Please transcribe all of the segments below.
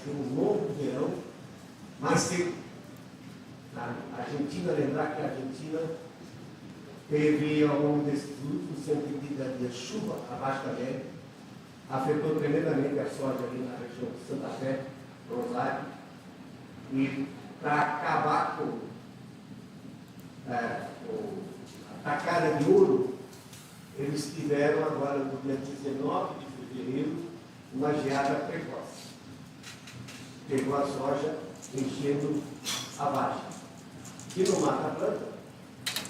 ter um longo verão mais seco. A Argentina, lembrar que a Argentina teve, ao longo desses últimos 130 dias, chuva abaixo da média, afetou tremendamente a soja ali na região de Santa Fé, Rosário, e para acabar com a tacada de ouro, eles tiveram agora, no dia 19 de fevereiro, uma geada precoce. Pegou a soja enchendo a vagem. Que não mata a planta,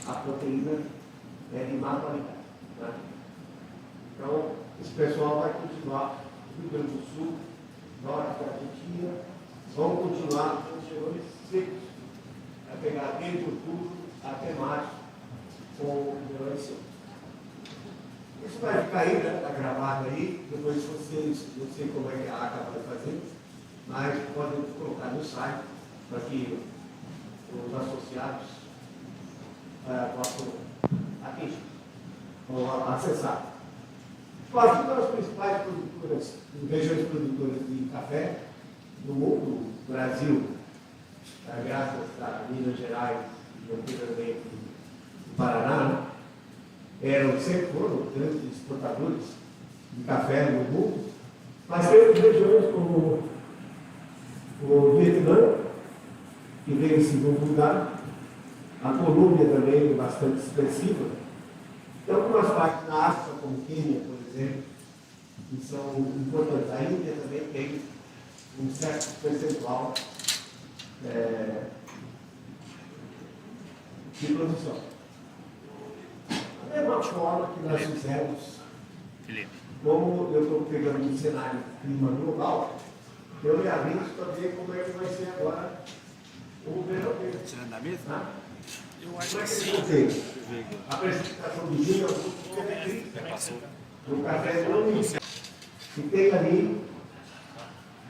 a proteína é de má qualidade. Né? Então, esse pessoal vai continuar no Rio Grande do Sul, norte da Argentina, vão continuar com os verões secos, vai pegar desde outubro até março com o verão seco. Isso vai ficar aí, né? Está gravado aí, depois vocês, não sei como é que a ACA vai fazer, mas podem colocar no site para que os associados possam atingir ou acessar. Quase todas as principais produtoras, regiões produtoras de café no mundo, Brasil, graças a Minas Gerais e anteriormente do Paraná, sempre foram grandes exportadores de café no mundo, mas temos regiões como o Vietnã, que vem em segundo lugar, a Colômbia também é bastante expressiva. Tem algumas partes na África, como Quênia, por exemplo, que são importantes. A Índia também tem um certo percentual de produção. Da mesma forma que nós fizemos, como eu estou pegando um cenário de clima global, eu me aviso para ver como é que vai ser agora o verão dele. Tirando da mesa? Tá? Eu acho Como é que que sim. ele fez? A precipitação de junho Passou. no café não inicial. E tem ali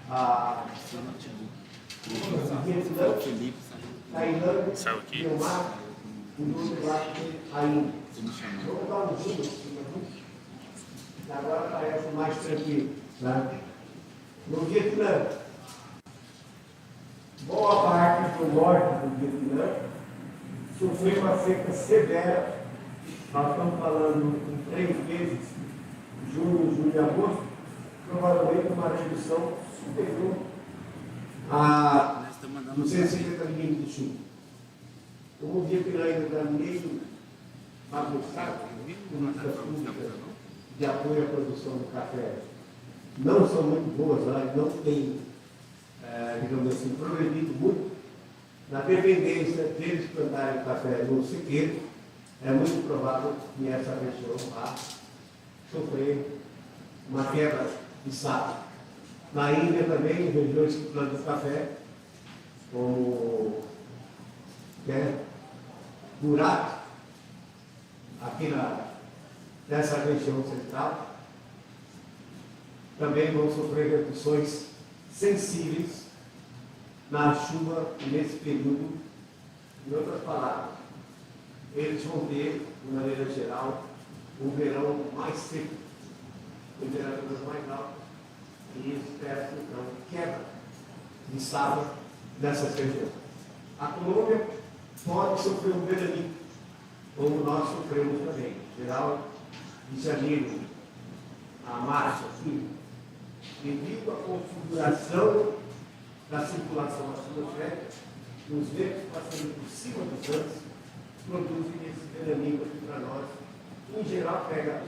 a Felipe Tailândia, Saiu aqui. Myanmar e do outro lado a Índia. me chamando. Vamos dar um zoom aqui, e agora parece mais tranquilo. Né? No Vietnã, boa parte do norte do Vietnã sofreu uma seca severa. Nós estamos falando em 3 meses, junho, julho e agosto, provavelmente uma redução superior a 250 milímetros de chuva. Como o Vietnã ainda está meio bagunçado, políticas públicas de apoio à produção do café não são muito boas lá, não tem, digamos assim, progredido muito. Na dependência deles plantarem café no sequeiro, é muito provável que essa região vá sofrer uma quebra de safra. Na Índia também, regiões que plantam café, como Gujarat, aqui nessa região central, também vão sofrer reduções sensíveis na chuva nesse período. Em outras palavras, eles vão ter, de maneira geral, um verão mais seco, temperaturas mais altas, e isso espera, então, quebra de safra dessas regiões. A Colômbia pode sofrer um veraninho, como nós sofremos também. Em geral, de janeiro a março, aqui, devido à configuração da circulação atmosférica, os ventos passando por cima dos Andes produzem esse veraninho aqui para nós. Em geral, pega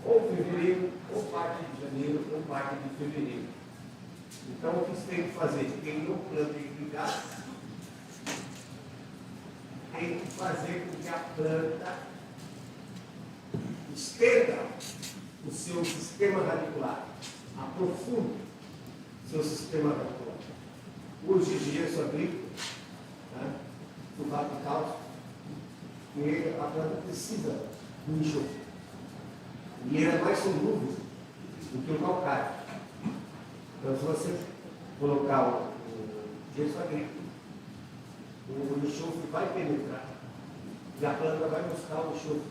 ou fevereiro, ou parte de janeiro, ou parte de fevereiro. Então, o que se tem que fazer? Quem não planta irrigado tem que fazer com que a planta estenda o seu sistema radicular, aprofunde o seu sistema radicular. Use gesso agrícola, né, sulfato de cálcio, e a planta precisa do enxofre. E ele é mais solúvel do que o calcário. Então, se você colocar o gesso agrícola, o enxofre vai penetrar e a planta vai buscar o enxofre.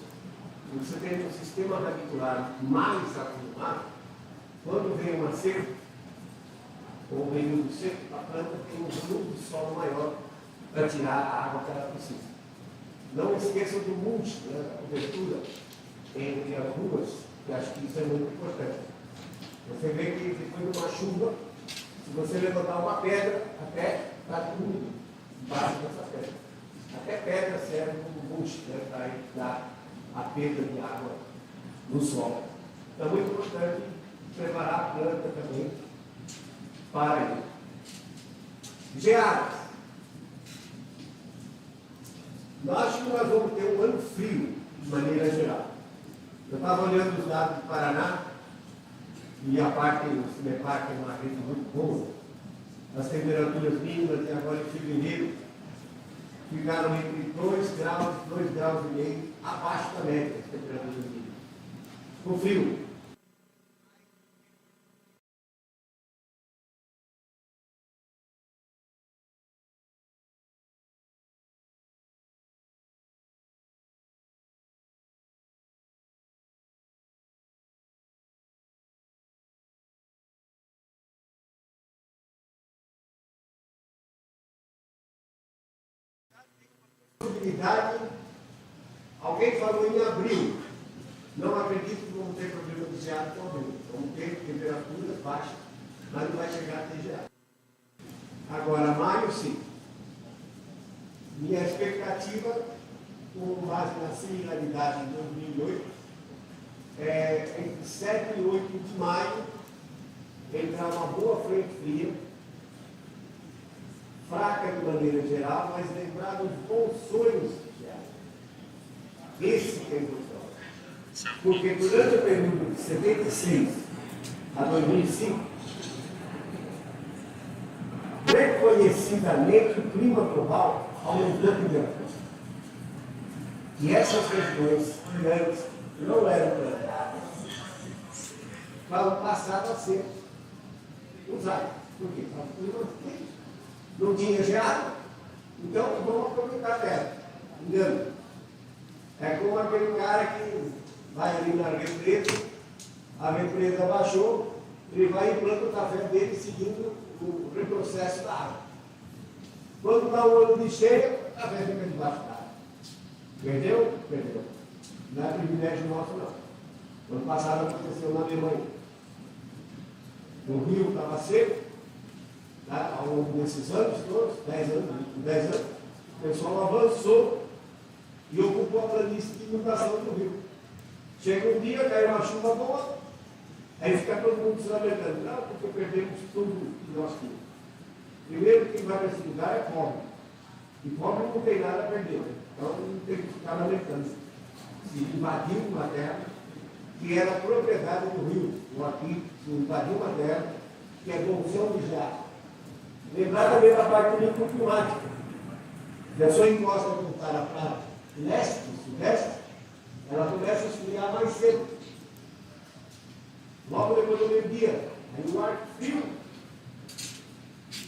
E você tem um sistema radicular mais acumulado, quando vem uma seca, com o período seco, a planta tem um volume de solo maior para tirar a água que ela precisa. Não esqueçam do mulch, né, a cobertura entre as ruas, que acho que isso é muito importante. Você vê que depois de uma chuva, se você levantar uma pedra, até está tudo embaixo dessa pedra. Até pedra serve como mulch, né, para evitar a perda de água no solo. Então é muito importante preparar a planta também para isso. Geadas. Eu acho que nós vamos ter um ano frio, de maneira geral. Eu estava olhando os dados do Paraná, e a parte, o Cinepar, que é uma rede muito boa, as temperaturas mínimas, e agora em fevereiro, ficaram entre 2 graus e 2,5 graus abaixo da média das temperaturas mínimas. Com frio. Alguém falou em abril. Não acredito que vamos ter problema de geada com abril. Vamos ter temperaturas baixas, mas não vai chegar a ter geada. Agora, maio, sim. Minha expectativa, com base na similaridade de 2008, é entre 7 e 8 de maio entrar uma boa frente fria, fraca de maneira geral, mas lembrar dos bons sonhos de geada. Esse que é importante. Porque durante o período de 76 a 2005, reconhecidamente o clima global aumentou a temperatura. E essas regiões que antes não eram plantadas, passaram a ser usadas. Por quê? Porque o clima quente. Não tinha geada, então vamos aproveitar a terra. Engano. É como aquele cara que vai ali na represa, a represa baixou, ele vai e planta o café dele seguindo o retrocesso da água. Quando está o ano de cheia, o café fica debaixo da água. Perdeu? Perdeu. Não é privilégio nosso, não. Ano passado aconteceu na Alemanha. O rio estava seco, tá? Ao longo desses anos todos, 10 anos, o pessoal avançou e ocupou a planície de inundação do rio. Chega um dia, cai uma chuva boa, aí fica todo mundo se lamentando. Não, porque perdemos tudo que nós tínhamos. Primeiro, quem vai nesse lugar é pobre. E pobre não tem nada a perder. Então não tem que ficar lamentando. Se invadiu uma terra que era propriedade do rio, ou aqui, se invadiu uma terra que é bolsão de geada. Lembrar também da parte climática. Se a pessoa encosta para leste, sudeste, ela começa a esfriar mais cedo. Logo depois do meio-dia. Aí o ar frio,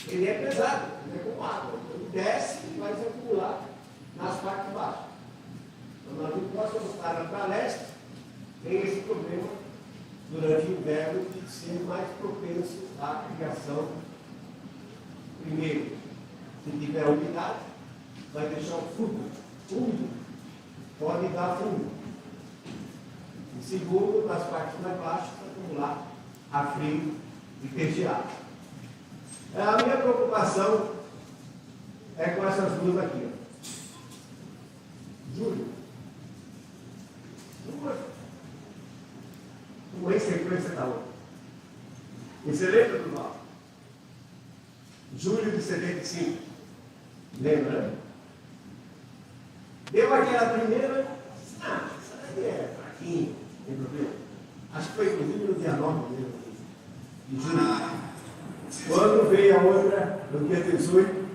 ele é pesado, ele é como água. Ele desce e vai se acumular nas partes baixas. Então, nós encostamos para leste, tem esse problema durante o inverno de ser mais propenso à criação. Primeiro, se tiver umidade, vai deixar o fundo úmido, pode dar fundo. E segundo, nas partes mais baixas, acumular a frio e ter geada. A minha preocupação é com essas duas aqui. Ó. Julho. Uma em sequência da outra. Você lembra do mal? Julho de 75. Lembra, né? Deu aquela primeira. Ah, isso aí é fraquinho, tem problema. Acho que foi inclusive no dia 9 de julho. Quando veio a outra, no dia 18,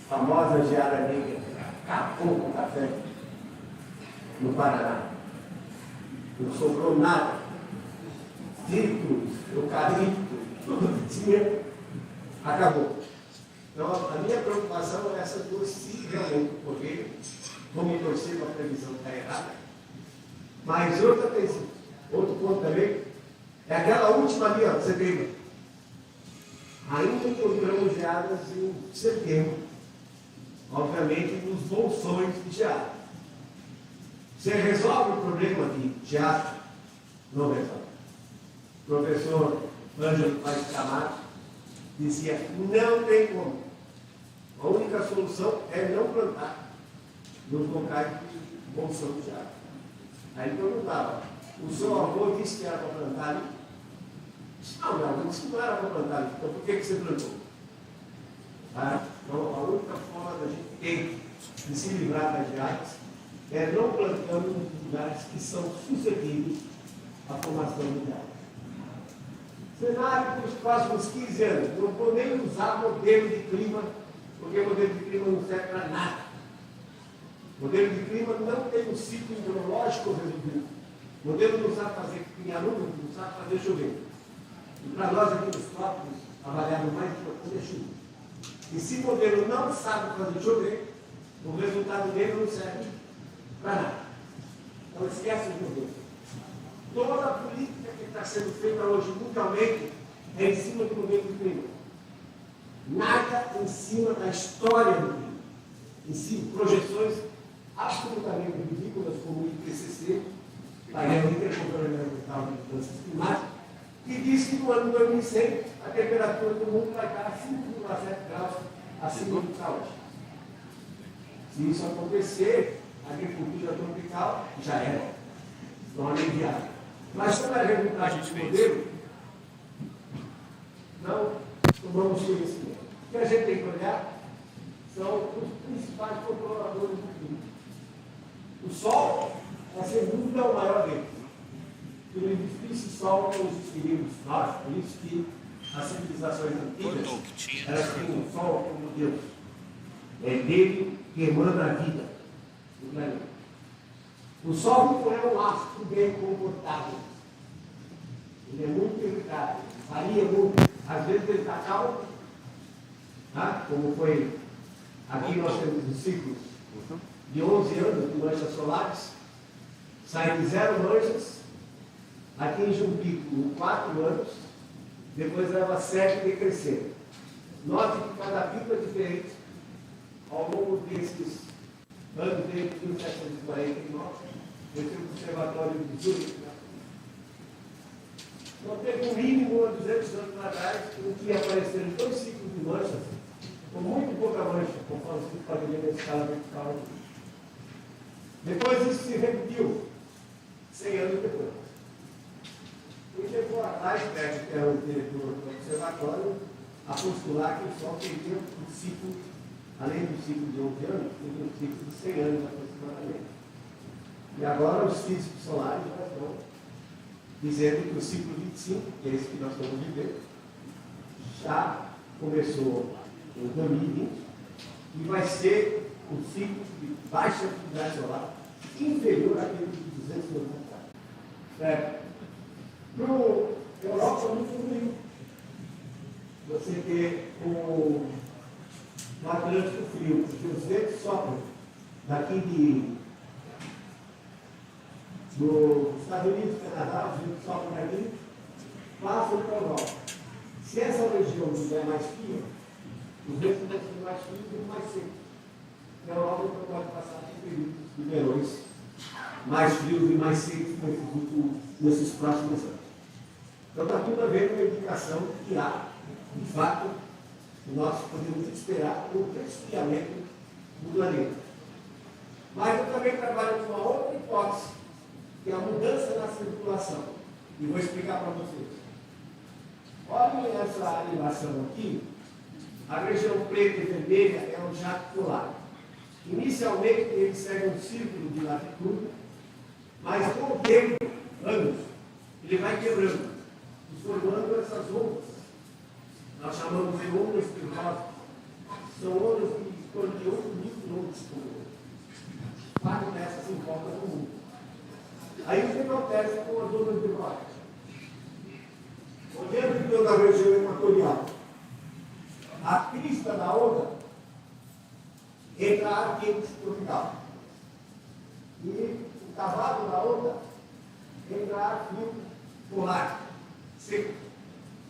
famosa geada negra, acabou com o café no Paraná. Não sobrou nada. Círculos, eucalipto, tudo que tinha, acabou. Então, a minha preocupação é essa duas, se realmente ocorrer, vamos torcer para a previsão estar errada. Mas outro ponto também, é aquela última ali, ó, você vê. Ainda encontramos geadas em setembro, obviamente nos bolsões de geada. Você resolve o problema de geada? Não resolve. O professor Ângelo Paes Camargo dizia, não tem como. A única solução é não plantar nos locais de bolsão de geada. Aí perguntava, o seu avô disse que era para plantar ali? Disse, não, meu avô disse que não era para plantar ali. Então por que você plantou? Tá? Então a única forma da gente ter de se livrar das geadas é não plantando nos lugares que são suscetíveis à formação de geada. Cenário para os próximos 15 anos. Não vou nem usar modelo de clima, porque modelo de clima não serve para nada. Modelo de clima não tem um ciclo hidrológico resolvido. O modelo não sabe fazer pinharudo, não sabe fazer chover. E para nós aqui nos trópicos, avaliar o mais importante é chuva. E se o modelo não sabe fazer chover, o resultado dele não serve para nada. Então esquece o modelo. Toda a política que está sendo feita hoje mundialmente é em cima do modelo de clima. Nada em cima da história do clima. Em cima, projeções absolutamente ridículas, como o IPCC, Painel Intergovernamental de Mudanças Climáticas, que diz que no ano 2100 a temperatura do mundo vai estar 5,7 graus acima do que hoje. Se isso acontecer, a agricultura tropical já era. Não aliviada. Mas quando a resultado do modelo, não tomamos conhecimento. O que a gente tem que olhar são os principais controladores do clima. O Sol, sem dúvida, é o maior deles. Porque não existisse Sol, não existiríamos nós. Por isso que as civilizações antigas, elas tinham o Sol como Deus. É dele que emana a vida do planeta. O Sol não é um astro bem comportado. Ele é muito irritado, varia muito. Às vezes ele está calmo, tá? Como foi aqui nós temos um ciclo de 11 anos de manchas solares, sai de 0 manchas, atinge um pico em 4 anos, depois leva 7 e decrescendo. Note que cada pico é diferente ao longo desses anos desde 1749, esse observatório de Zurich. Então teve um mínimo há 200 anos atrás, em que apareceram 2 ciclos de manchas, com muito pouca mancha, conforme se pode ver na escala vertical. Depois isso se repetiu, 100 anos depois. E levou a Leibniz, que era o diretor do observatório, a postular que o Sol teria um ciclo, além do ciclo de 11 anos, teria um ciclo de 100 anos aproximadamente. E agora os físicos solares já estão dizendo que o ciclo 25, que é esse que nós estamos vivendo, já começou em 2020 e vai ser um ciclo de baixa atividade solar inferior àquele de 200 anos atrás. Para a Europa é muito ruim você ter um Atlântico frio, porque os ventos sopram daqui dos Estados Unidos, Canadá, os ventos sopram daqui, passam para a Europa. Se essa região estiver mais fria, os ventos vão ser mais frios e mais secos. Na Europa não pode passar por períodos de verões mais frios e mais secos nesses próximos anos. Então está tudo a ver com a indicação que há, de fato, que nós podemos esperar um resfriamento do planeta. Mas eu também trabalho com uma outra hipótese, que é a mudança na circulação. E vou explicar para vocês. Olhem essa animação aqui. A região preta e vermelha é um jato polar. Inicialmente ele segue um círculo de latitude, mas com o tempo, anos, ele vai quebrando e formando essas ondas. Nós chamamos de ondas pirrosas. São ondas de torno de 8 mil quilômetros por hora. 4 dessas em volta do mundo. Aí o que acontece com as ondas pirrosas? Olhando pela região equatorial, a crista da onda entra ar quente tropical. E o cavalo da onda entra ar frio polar, seco.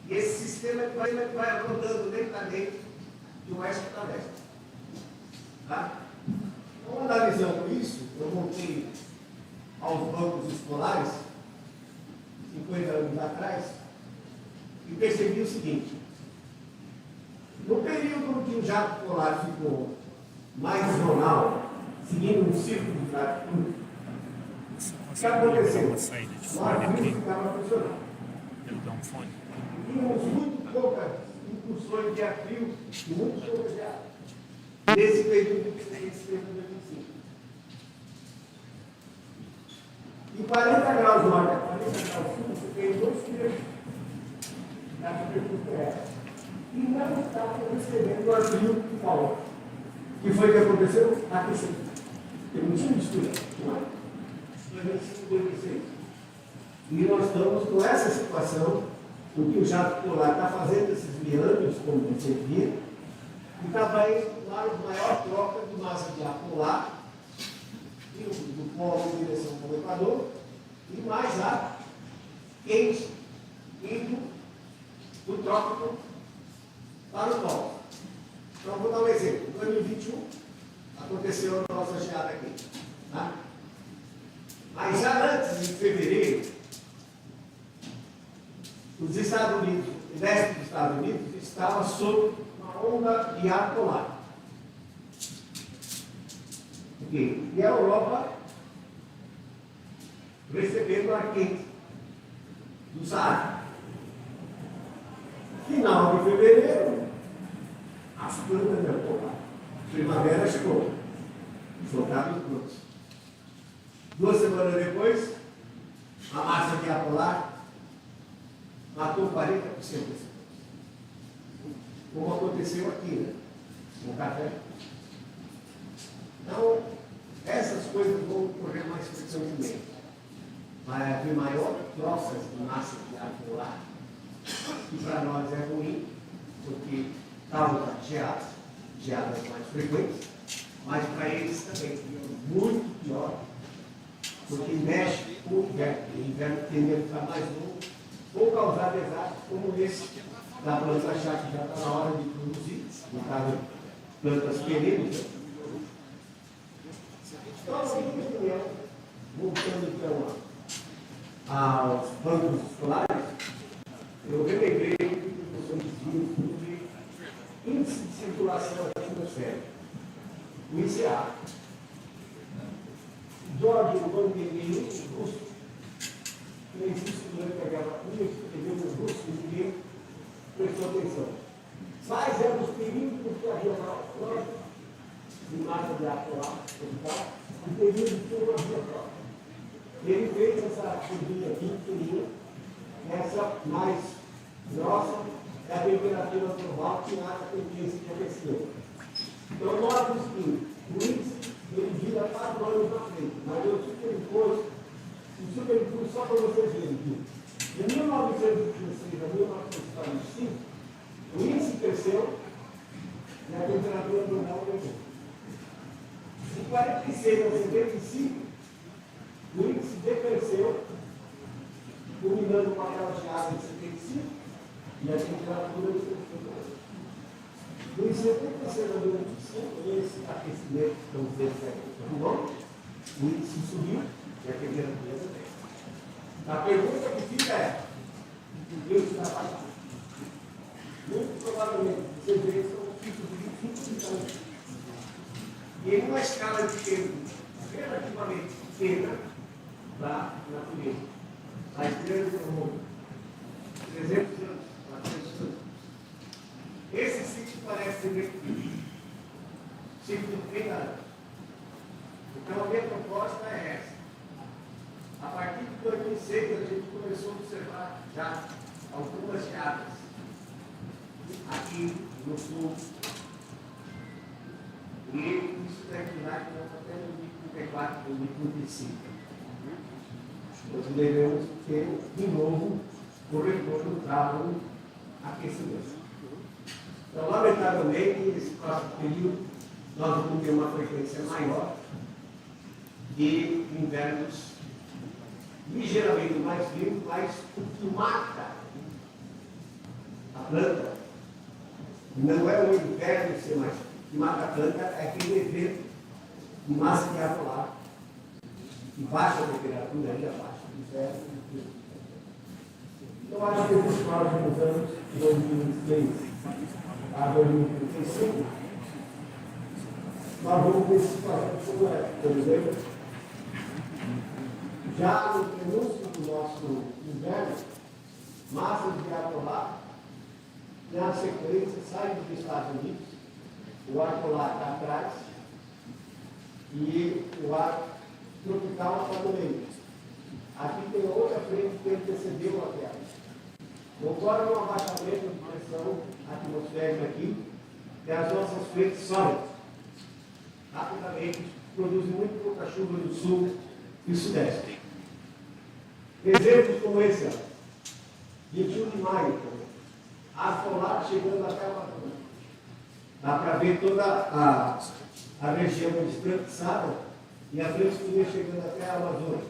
E esse sistema vai rodando lentamente de oeste para leste. Tá? Então, analisando isso, eu voltei aos bancos escolares, 50 anos atrás, e percebi o seguinte: no período que o jato polar ficou mais zonal, seguindo um círculo de latitude, o que aconteceu? O navio ficava funcionando. Ele dá um fone. Tínhamos muito poucas incursões de ar frio e muito poucas de ar. Nesse período que tem esse período de 25. E 40 graus norte a 40 graus sul, você tem 2 terços da superfície terrestre. E não está recebendo o ar frio que falou. O que foi que aconteceu? Aqueceu. Porque não tinha mistura. Não é? 2005, 2006. E nós estamos com essa situação, em que o jato polar está fazendo esses meandros, como você via, e está indo lá na maior troca de massa de ar polar, do polo em direção ao Equador, e mais ar quente indo do trópico para o polo. Então, vou dar um exemplo. Em 2021, aconteceu a nossa geada aqui. Tá? Mas já antes, em fevereiro, os Estados Unidos, o leste dos Estados Unidos, estava sob uma onda de ar polar. Okay. E a Europa recebendo ar quente do Saara. Final de fevereiro, as plantas já estão. Primavera chegou. Soltaram os brotos. 2 semanas depois, a massa de ar polar matou 40% desse broto. Como aconteceu aqui, né? No café. Então, essas coisas vão ocorrer mais frequentemente. Vai haver maior troças de massa de ar polar, que para nós é ruim, porque causa geadas mais frequentes, mas para eles também é muito pior, porque mexe com o inverno. O inverno tende a ficar mais longo, ou causar desastres como esse da planta chá, que já está na hora de produzir, no caso, plantas perenes. Então, a minha opinião, voltando então aos bancos escolares, eu relembrei o que os professores diziam sobre índice de circulação atmosférica, o ICA. George Vanderlei, russo, que existe durante a Guerra Fria, que escreveu no russo e ninguém prestou atenção. Mas é dos períodos que havia uma de massa de ar polar, e período que não havia prova. Ele fez essa curvinha aqui, pequenininha, essa mais grossa é a temperatura global que há a tendência de aquecimento. Então, nós temos que o índice ele vira 4 anos na frente, mas eu superpus só para vocês verem que de 1916 a 1945, o índice cresceu e a temperatura global aumentou. De 46 a 75, o índice decresceu, culminando com aquela geada de 75, e a temperatura decresceu. Em 76 a 95, esse aquecimento, vamos dizer que é o índice subiu e a temperatura também. A pergunta que fica é: o Deus está baixando? Muito provavelmente, vocês veem que são picos de 25 anos. E em uma escala de tempo relativamente pequena da natureza, mais grande do mundo, 300 anos, 400 anos. Esse ciclo parece ser muito ciclo de 30 anos. Então, a minha proposta é essa. A partir de 2006, a gente começou a observar já algumas geadas aqui no sul. E isso deve durar até 2034, 2035. Nós devemos ter, de novo, o retorno do aquecimento. Então, lamentavelmente, nesse próximo período, nós vamos ter uma frequência maior de invernos ligeiramente mais frios, mas o que mata planta, não é o inverno ser mais que mata a planta, é aquele evento de massa de ar polar, e baixa temperatura, ainda baixa, inverno e frio. Eu acho que esses próximos anos, de 2026 a 2035, nós vamos ter situações como essa. Por exemplo, já no prenúncio do nosso inverno, massas de ar polar, na sequência, saem dos Estados Unidos, o ar polar está atrás e o ar tropical está no meio. Aqui tem outra frente que antecedeu a Terra. Ocorre um abaixamento de pressão atmosférica aqui, e as nossas frentes sobem rapidamente, produzem muito pouca chuva no sul e sudeste. Exemplos como esse, ó, 21 de maio, ar polar chegando até a Amazônia. Dá para ver toda a região esbranquiçada e a frente fria chegando até a Amazônia.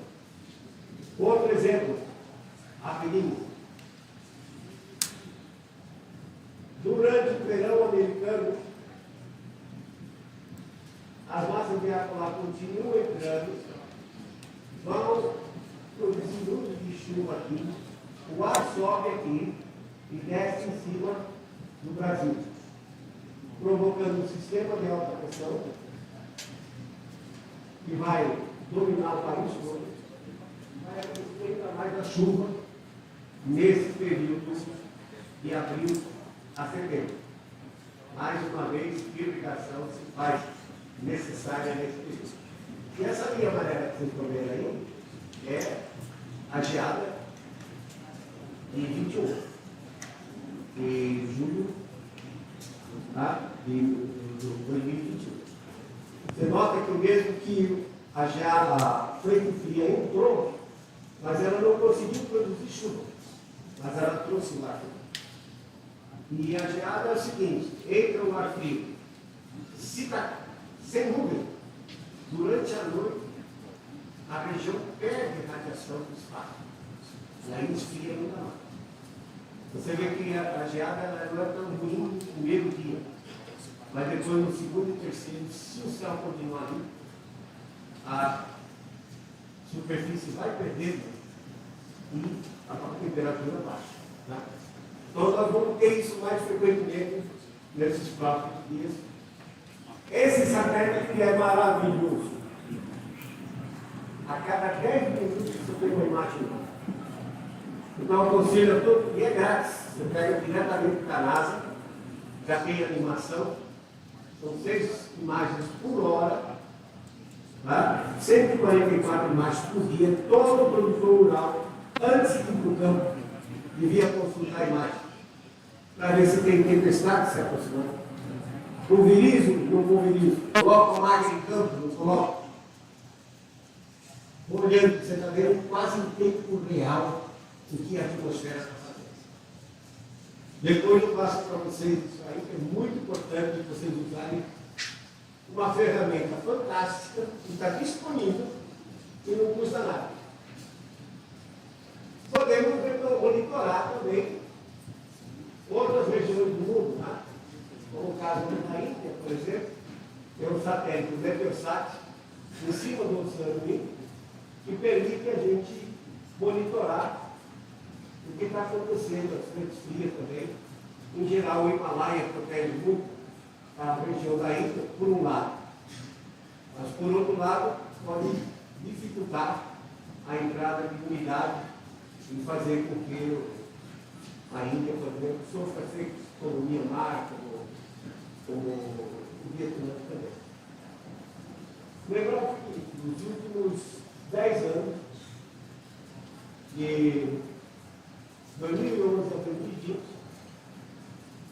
Outro exemplo, rapidinho. Durante o verão americano, as massas de ar polar continuam entrando, vão produzir nuvens de chuva aqui, o ar sobe aqui e desce em cima do Brasil, provocando um sistema de alta pressão que vai dominar o país todo, vai acontecer ainda mais a chuva nesse período de abril a setembro. Mais uma vez, irrigação se faz necessária nesse período. E essa linha amarela que vocês estão vendo aí é a geada de 21 de julho, tá? de 2021. Você nota que mesmo que a geada frente fria entrou, mas ela não conseguiu produzir chuva, mas ela trouxe o ar frio. E a geada é o seguinte: entra o ar frio, se está sem nuvem, durante a noite, a região perde radiação do espaço. E aí esfria ainda mais. Você vê que a geada ela não é tão ruim no primeiro dia, mas depois no segundo e terceiro, se o céu continuar ali, a superfície vai perdendo e a temperatura baixa. Tá? Então nós vamos ter isso mais frequentemente nesses próximos dias. Esse satélite é maravilhoso. A cada 10 minutos você tem uma imagem nova. Então aconselho a todo, e é grátis. Você pega diretamente da NASA, já tem animação, são 6 imagens por hora, tá? 144 imagens por dia. Todo produtor rural, antes de ir para o campo, devia consultar a imagem, para ver se tem tempestade se aproximando. Pulverizo, não pulverizo. Coloca a máquina em campo, não coloca. Olhando, você está vendo quase em tempo real o que a atmosfera está fazendo. Depois eu passo para vocês isso aí, que é muito importante vocês usarem uma ferramenta fantástica que está disponível e não custa nada. Podemos monitorar também outras regiões do mundo, tá? Como o caso da Índia, por exemplo, tem um satélite, o Meteosat, em cima do Oceano Índico, que permite a gente monitorar o que está acontecendo, as frentes frias também. Em geral, o Himalaia protege muito a região da Índia, por um lado. Mas, por outro lado, pode dificultar a entrada de umidade e fazer com que a Índia, por exemplo, sofra efeitos como o Myanmar, como o Vietnã também. Lembrando que nos últimos 10 anos, de 2011 a 2020,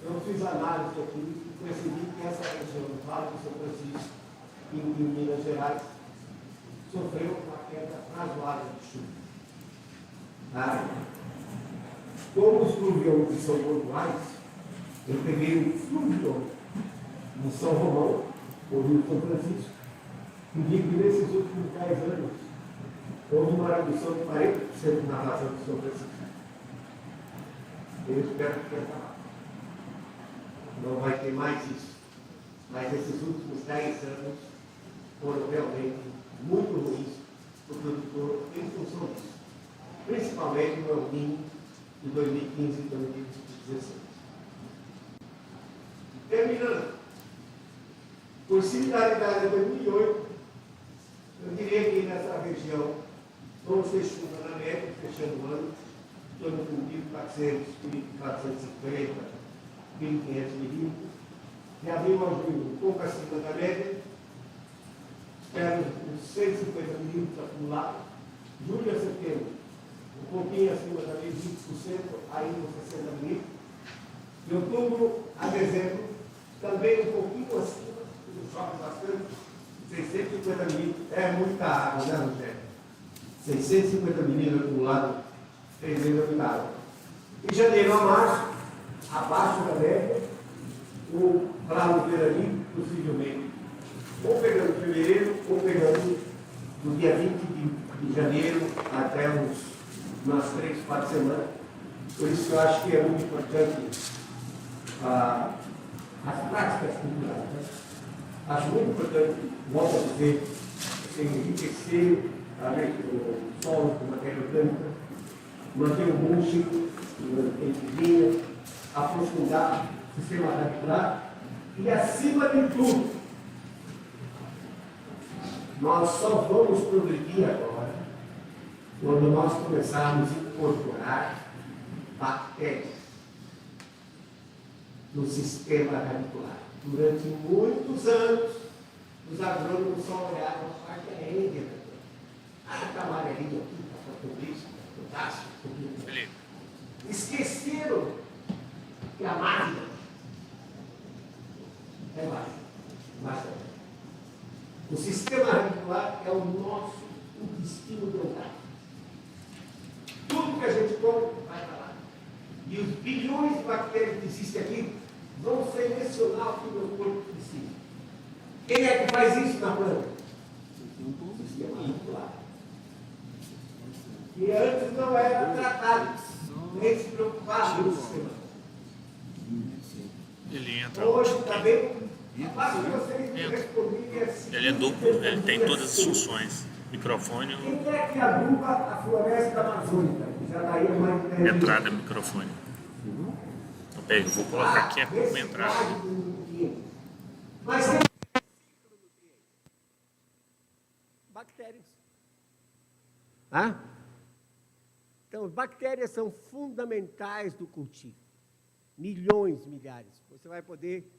eu fiz análise aqui e percebi que essa região do Vale do São Francisco, em Minas Gerais, sofreu uma queda razoável de chuva. Tá? Como os fluviões são pontuais, eu peguei o fluvião de São Romão, o Rio São Francisco, e vi que nesses últimos 10 anos houve uma redução de 40% na razão do São Francisco. Eu espero que tenha acabado. não vai ter mais isso. Mas esses últimos 10 anos foram realmente muito ruins para o produtor em função disso. Principalmente no El Niño de 2015 e 2016. Terminando, por similaridade a 2008, eu diria que nessa região vamos ter chuva na média, fechando o ano, em torno de 1.400, 1.450, 1.500 milímetros. De abril a junho, um pouco acima da média, espero uns 150 milímetros acumulados. Julho a setembro, um pouquinho acima da média, 20%, ainda uns 60 milímetros. De outubro a dezembro, também um pouquinho acima, chove bastante, 650 milímetros. É muita água, né, Rogério? 650 milímetros acumulados, 3 vezes a muita água. De janeiro a março, abaixo da média, o bravo veranico, possivelmente, ou pegando fevereiro, ou pegando do dia 20 de janeiro até umas 3, 4 semanas. Por isso eu acho que é muito importante as práticas culturais. Né? Acho muito importante, volto a dizer, você enriquecer o solo com matéria orgânica, manter o mulching entre linhas, aprofundar o sistema radicular e, acima de tudo, nós só vamos progredir agora quando nós começarmos a incorporar bactérias no sistema radicular. Durante muitos anos, os agrônomos só olharam a parte aérea. Está amarelinho aqui, está potássio, potássio. Esqueceram que a máquina é baixa. O sistema radicular é o nosso intestino delgado. Tudo que a gente come vai para lá. E os bilhões de bactérias que existem aqui vão selecionar o que o meu corpo precisa. Quem é que faz isso na planta? O sistema radicular. E antes não era tratado, nem se preocupava com o sistema. Ele entra. Hoje está bem. Basta vocês me responderem assim. Ele é duplo, ele tem todas as funções. Microfone, Quem é que aduba a floresta amazônica? Já está aí mais de 10 anos. entrada, microfone. Eu vou colocar aqui a como entrada. Mas tem bactérias. Então, bactérias são fundamentais do cultivo. Milhões, milhares. Você vai poder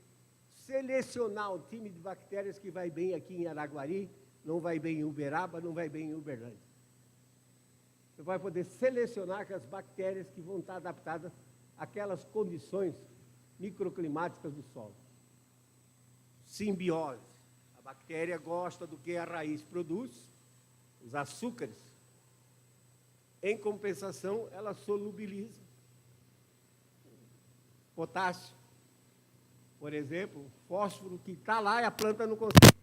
selecionar o time de bactérias que vai bem aqui em Araguari, não vai bem em Uberaba, não vai bem em Uberlândia. Você vai poder selecionar as bactérias que vão estar adaptadas àquelas condições microclimáticas do solo. Simbiose. A bactéria gosta do que a raiz produz, os açúcares. Em compensação, ela solubiliza potássio. Por exemplo, fósforo que está lá e a planta não consegue.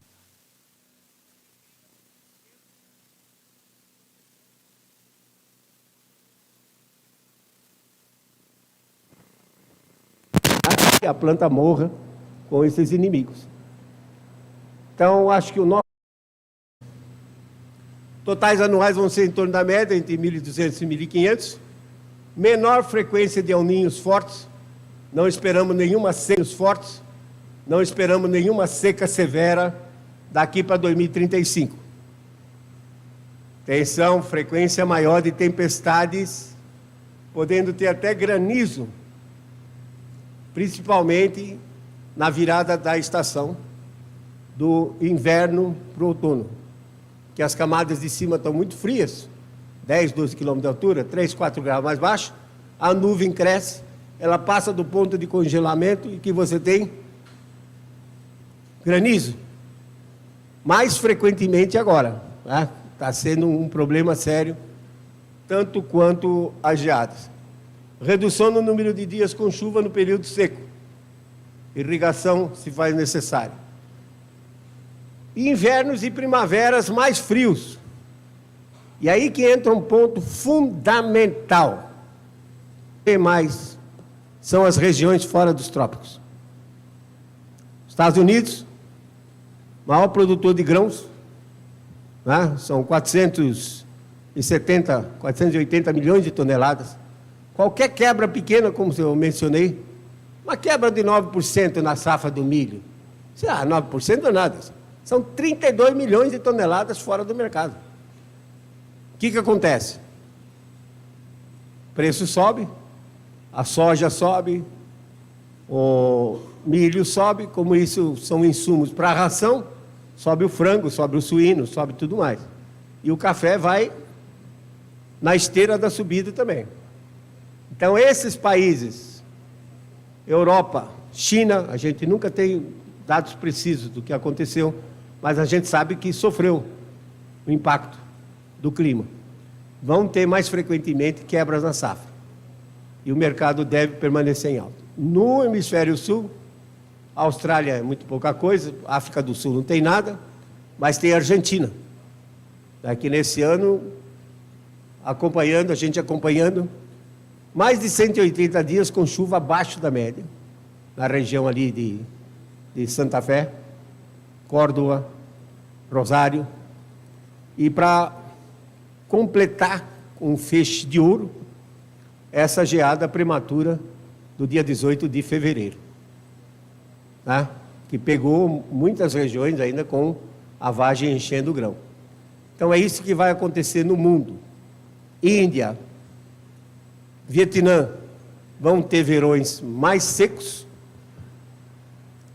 A planta morra com esses inimigos. Então, acho que o nosso totais anuais vão ser em torno da média, entre 1.200 e 1.500. Menor frequência de El Niños fortes. Não esperamos nenhuma seca fortes. Não esperamos nenhuma seca severa daqui para 2035. Atenção, frequência maior de tempestades, podendo ter até granizo, principalmente na virada da estação do inverno para o outono, que as camadas de cima estão muito frias, 10, 12 quilômetros de altura, 3, 4 graus mais baixo, a nuvem cresce, ela passa do ponto de congelamento e que você tem granizo. Mais frequentemente agora, está sendo um problema sério, tanto quanto as geadas. Redução no número de dias com chuva no período seco. Irrigação se faz necessário. Invernos e primaveras mais frios. E aí que entra um ponto fundamental. O que mais são as regiões fora dos trópicos. Estados Unidos, maior produtor de grãos, né? São 480 milhões de toneladas. Qualquer quebra pequena, como eu mencionei, uma quebra de 9% na safra do milho, 9% não é nada, são 32 milhões de toneladas fora do mercado. O que acontece? O preço sobe, a soja sobe, o milho sobe, como isso são insumos para a ração, sobe o frango, sobe o suíno, sobe tudo mais. E o café vai na esteira da subida também. Então, esses países, Europa, China, a gente nunca tem dados precisos do que aconteceu, mas a gente sabe que sofreu o impacto do clima. Vão ter mais frequentemente quebras na safra. E o mercado deve permanecer em alta. No hemisfério sul, a Austrália é muito pouca coisa, a África do Sul não tem nada, mas tem a Argentina. Daqui nesse ano, a gente acompanhando, mais de 180 dias com chuva abaixo da média, na região ali de Santa Fé, Córdoba, Rosário, e para completar com um feixe de ouro, essa geada prematura do dia 18 de fevereiro, né? Que pegou muitas regiões ainda com a vagem enchendo o grão. Então é isso que vai acontecer no mundo. Índia, Vietnã vão ter verões mais secos,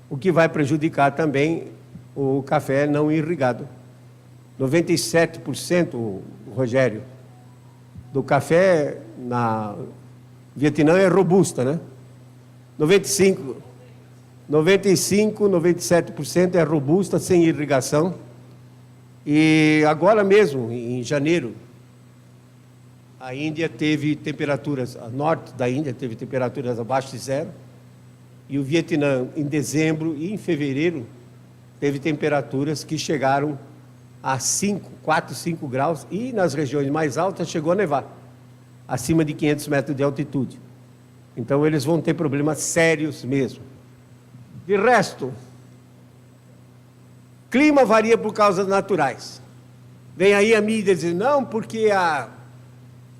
o que vai prejudicar também o café não irrigado. 97%, Rogério, do café na Vietnã é robusta, né? 97% é robusta, sem irrigação. E agora mesmo, em janeiro, a Índia teve temperaturas, a norte da Índia teve temperaturas abaixo de zero, e o Vietnã, em dezembro e em fevereiro, teve temperaturas que chegaram a 4, 5 graus, e nas regiões mais altas chegou a nevar, acima de 500 metros de altitude. Então, eles vão ter problemas sérios mesmo. De resto, clima varia por causas naturais. Vem aí a mídia dizer, não, porque a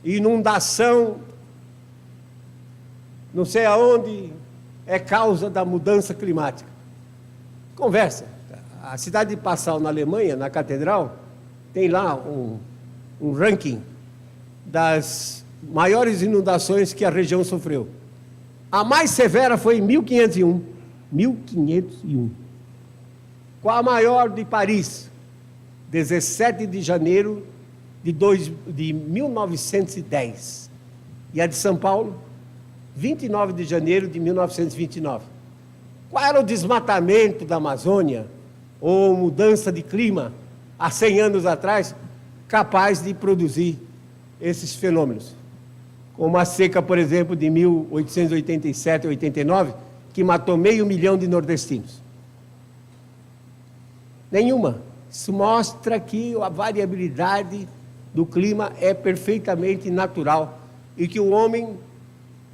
inundação, não sei aonde, é causa da mudança climática. Conversa. A cidade de Passau, na Alemanha, na Catedral, tem lá um ranking das maiores inundações que a região sofreu. A mais severa foi em 1501. 1501. Qual a maior de Paris? 17 de janeiro de 1910. E a de São Paulo? 29 de janeiro de 1929. Qual era o desmatamento da Amazônia, ou mudança de clima, há 100 anos atrás, capaz de produzir esses fenômenos? Como a seca, por exemplo, de 1887 a 89, que matou 500 mil de nordestinos. Nenhuma. Isso mostra que a variabilidade do clima é perfeitamente natural e que o homem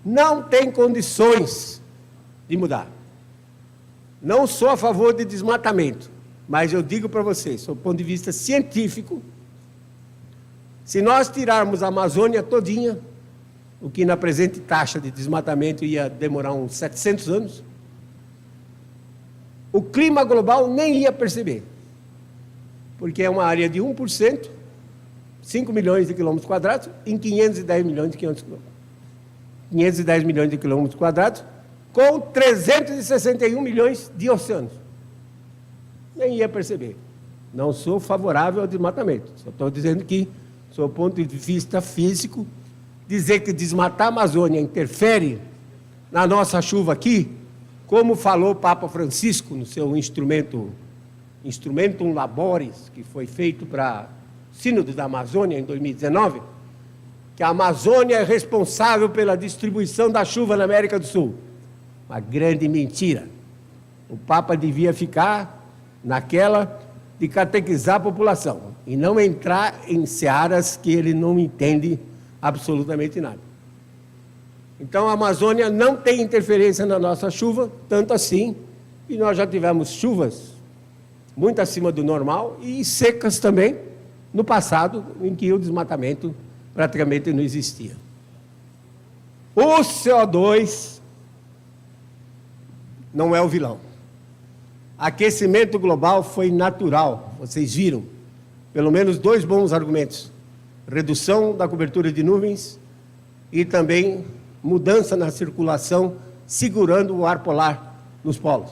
não tem condições de mudar. Não sou a favor de desmatamento, mas eu digo para vocês, do ponto de vista científico, se nós tirarmos a Amazônia todinha, o que na presente taxa de desmatamento ia demorar uns 700 anos, o clima global nem ia perceber, porque é uma área de 1%, 5 milhões de quilômetros quadrados, em 510 milhões de quilômetros quadrados. 510 milhões de quilômetros quadrados, com 361 milhões de oceanos. Nem ia perceber. Não sou favorável ao desmatamento, só estou dizendo que, do ponto de vista físico, dizer que desmatar a Amazônia interfere na nossa chuva aqui, como falou o Papa Francisco no seu Instrumentum Laboris, que foi feito para o Sínodo da Amazônia em 2019, que a Amazônia é responsável pela distribuição da chuva na América do Sul. Uma grande mentira. O Papa devia ficar naquela de catequizar a população e não entrar em searas que ele não entende absolutamente nada. Então, a Amazônia não tem interferência na nossa chuva, tanto assim E nós já tivemos chuvas muito acima do normal e secas também no passado, em que o desmatamento praticamente não existia. O CO2 não é o vilão. Aquecimento global foi natural, vocês viram. Pelo menos 2 bons argumentos. Redução da cobertura de nuvens e também mudança na circulação, segurando o ar polar nos polos.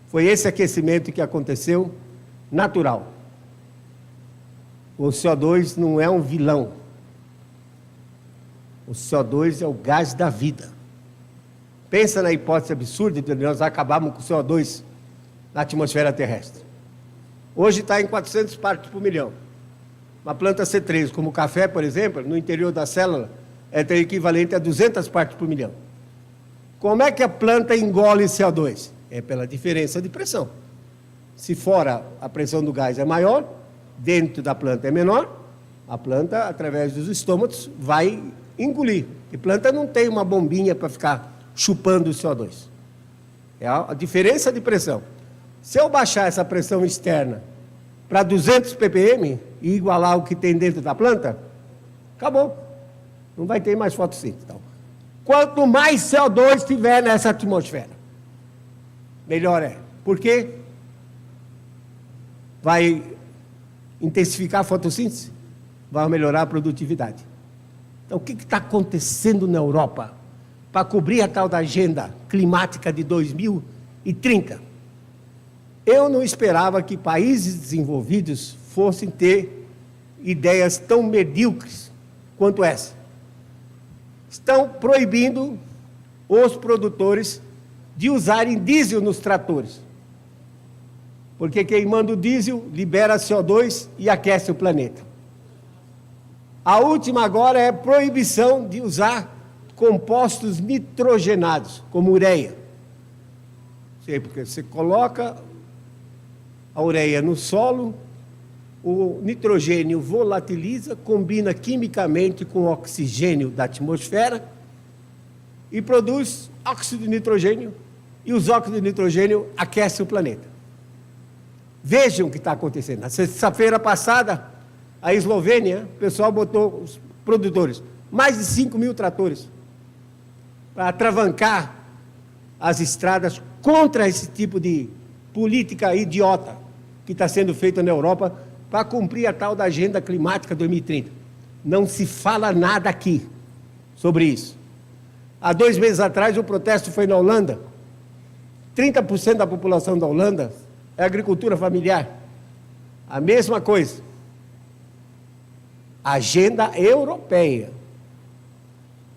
Foi esse aquecimento que aconteceu, natural. O CO2 não é um vilão. O CO2 é o gás da vida. Pensa na hipótese absurda de nós acabarmos com o CO2 na atmosfera terrestre. Hoje está em 400 partes por milhão. Uma planta C3, como o café, por exemplo, no interior da célula, é equivalente a 200 partes por milhão. Como é que a planta engole CO2? É pela diferença de pressão. Se fora a pressão do gás é maior, dentro da planta é menor, a planta, através dos estômatos, vai engolir. E planta não tem uma bombinha para ficar chupando o CO2. É a diferença de pressão. Se eu baixar essa pressão externa para 200 ppm e igualar o que tem dentro da planta, acabou. Não vai ter mais fotossíntese. Então, quanto mais CO2 tiver nessa atmosfera, melhor é. Por quê? Vai intensificar a fotossíntese? Vai melhorar a produtividade. Então, o que está acontecendo na Europa para cobrir a tal da agenda climática de 2030? Eu não esperava que países desenvolvidos fossem ter ideias tão medíocres quanto essa. Estão proibindo os produtores de usarem diesel nos tratores. Porque queimando diesel libera CO2 e aquece o planeta. A última agora é proibição de usar compostos nitrogenados, como ureia. Sei, porque você coloca a ureia no solo, o nitrogênio volatiliza, combina quimicamente com o oxigênio da atmosfera e produz óxido de nitrogênio, e os óxidos de nitrogênio aquecem o planeta. Vejam o que está acontecendo. Na sexta-feira passada, a Eslovênia, o pessoal botou, os produtores, mais de 5 mil tratores para atravancar as estradas contra esse tipo de política idiota que está sendo feita na Europa para cumprir a tal da Agenda Climática 2030. Não se fala nada aqui sobre isso. Há 2 meses atrás, o protesto foi na Holanda. 30% da população da Holanda é agricultura familiar. A mesma coisa. Agenda europeia.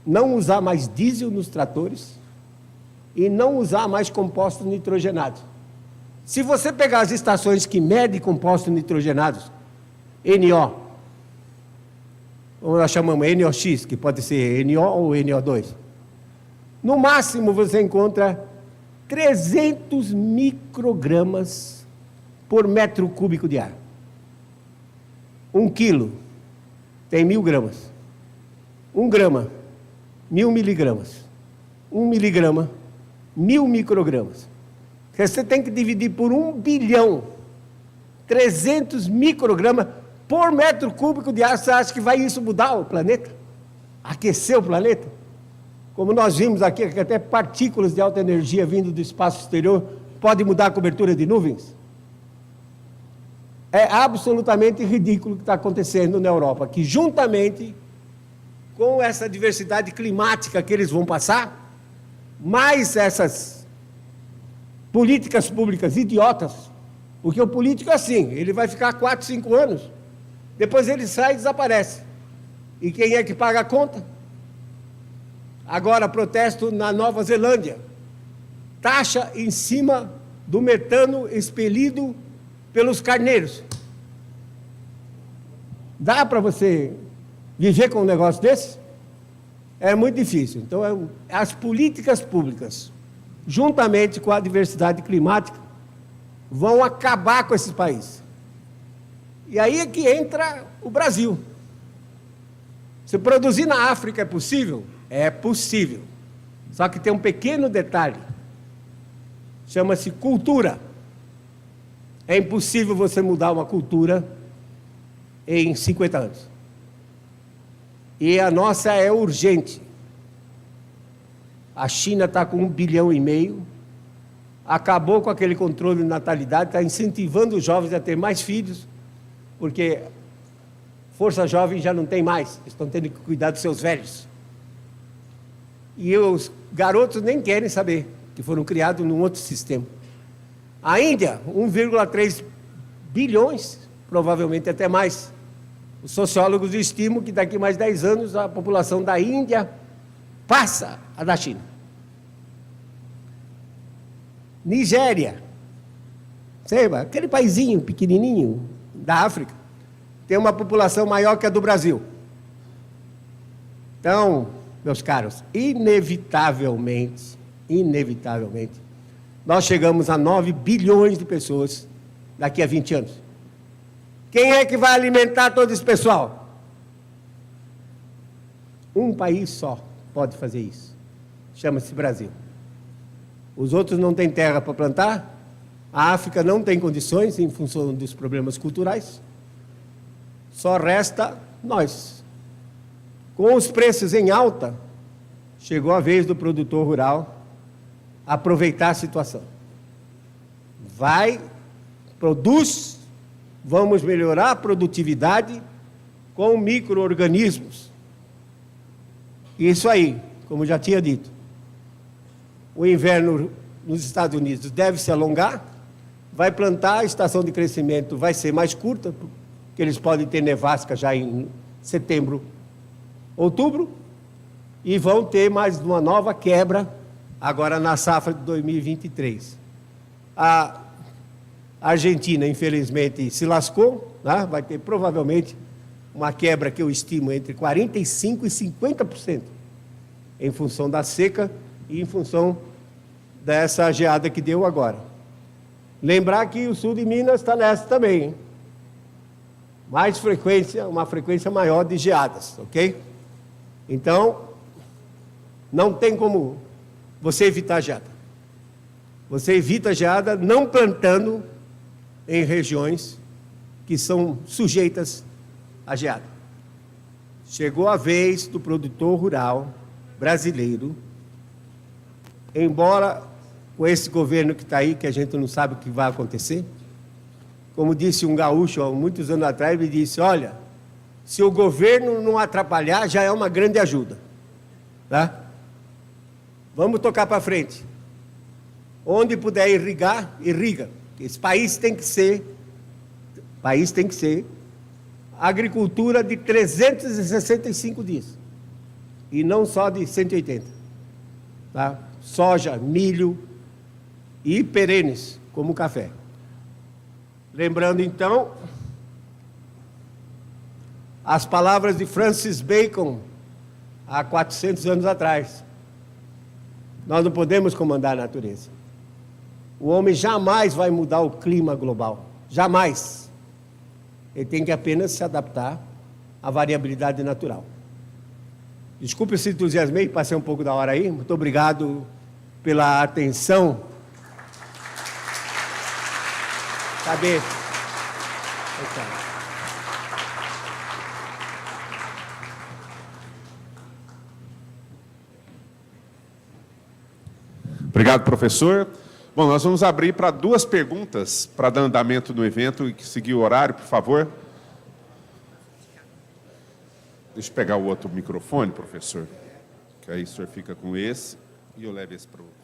Não usar mais diesel nos tratores e não usar mais compostos nitrogenados. Se você pegar as estações que medem compostos nitrogenados, NO, ou nós chamamos NOx, que pode ser NO ou NO2, no máximo você encontra 300 microgramas por metro cúbico de ar. 1 quilo tem 1000 gramas. 1 grama, 1000 miligramas. 1 miligrama, 1000 microgramas. Você tem que dividir por 1 bilhão, 300 microgramas por metro cúbico de ar. Você acha que vai isso mudar o planeta? Aquecer o planeta? Como nós vimos aqui, que até partículas de alta energia vindo do espaço exterior podem mudar a cobertura de nuvens. É absolutamente ridículo o que está acontecendo na Europa, que juntamente com essa diversidade climática que eles vão passar, mais essas políticas públicas idiotas, porque o político é assim, ele vai ficar 4, 5 anos, depois ele sai e desaparece. E quem é que paga a conta? Agora, protesto na Nova Zelândia. Taxa em cima do metano expelido pelos carneiros. Dá para você viver com um negócio desse? É muito difícil. Então, as políticas públicas, juntamente com a diversidade climática, vão acabar com esses países. E aí é que entra o Brasil. Se produzir na África é possível? É possível. Só que tem um pequeno detalhe. chama-se cultura. É impossível você mudar uma cultura em 50 anos. E a nossa é urgente. A China está com 1,5 bilhão, acabou com aquele controle de natalidade, está incentivando os jovens a ter mais filhos, porque força jovem já não tem mais, estão tendo que cuidar dos seus velhos. E os garotos nem querem saber, que foram criados num outro sistema. A Índia, 1,3 bilhões, provavelmente até mais. Os sociólogos estimam que daqui a mais 10 anos a população da Índia passa a da China. Nigéria, aquele paizinho pequenininho da África, tem uma população maior que a do Brasil. Então, meus caros, inevitavelmente, nós chegamos a 9 bilhões de pessoas daqui a 20 anos. Quem é que vai alimentar todo esse pessoal? Um país só pode fazer isso. Chama-se Brasil. Os outros não têm terra para plantar. A África não tem condições em função dos problemas culturais. Só resta nós. Com os preços em alta, chegou a vez do produtor rural aproveitar a situação. Produz, vamos melhorar a produtividade com micro-organismos. Isso aí, como já tinha dito, o inverno nos Estados Unidos deve se alongar, vai plantar, a estação de crescimento vai ser mais curta, porque eles podem ter nevasca já em setembro, outubro, e vão ter mais uma nova quebra agora na safra de 2023. A Argentina, infelizmente, se lascou, né? Vai ter provavelmente uma quebra que eu estimo entre 45% e 50%, em função da seca e em função dessa geada que deu agora. Lembrar que o sul de Minas está nessa também, hein? Uma frequência maior de geadas, ok? Então, não tem como você evitar a geada. Você evita a geada não plantando em regiões que são sujeitas à geada. Chegou a vez do produtor rural brasileiro, embora com esse governo que está aí, que a gente não sabe o que vai acontecer, como disse um gaúcho há muitos anos atrás, ele disse, olha, se o governo não atrapalhar, já é uma grande ajuda. Tá? Vamos tocar para frente. Onde puder irrigar, irriga. Esse país tem que ser agricultura de 365 dias. E não só de 180. Tá? Soja, milho e perenes, como café. Lembrando, então, as palavras de Francis Bacon, há 400 anos atrás. Nós não podemos comandar a natureza. O homem jamais vai mudar o clima global. Jamais. Ele tem que apenas se adaptar à variabilidade natural. Desculpe se entusiasmei, passei um pouco da hora aí. Muito obrigado pela atenção. Cadê? Obrigado, professor. Bom, nós vamos abrir para 2 perguntas para dar andamento no evento e seguir o horário, por favor. Deixa eu pegar o outro microfone, professor, que aí o senhor fica com esse e eu levo esse para o...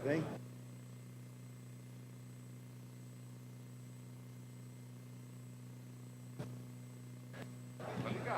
Bem? ligado.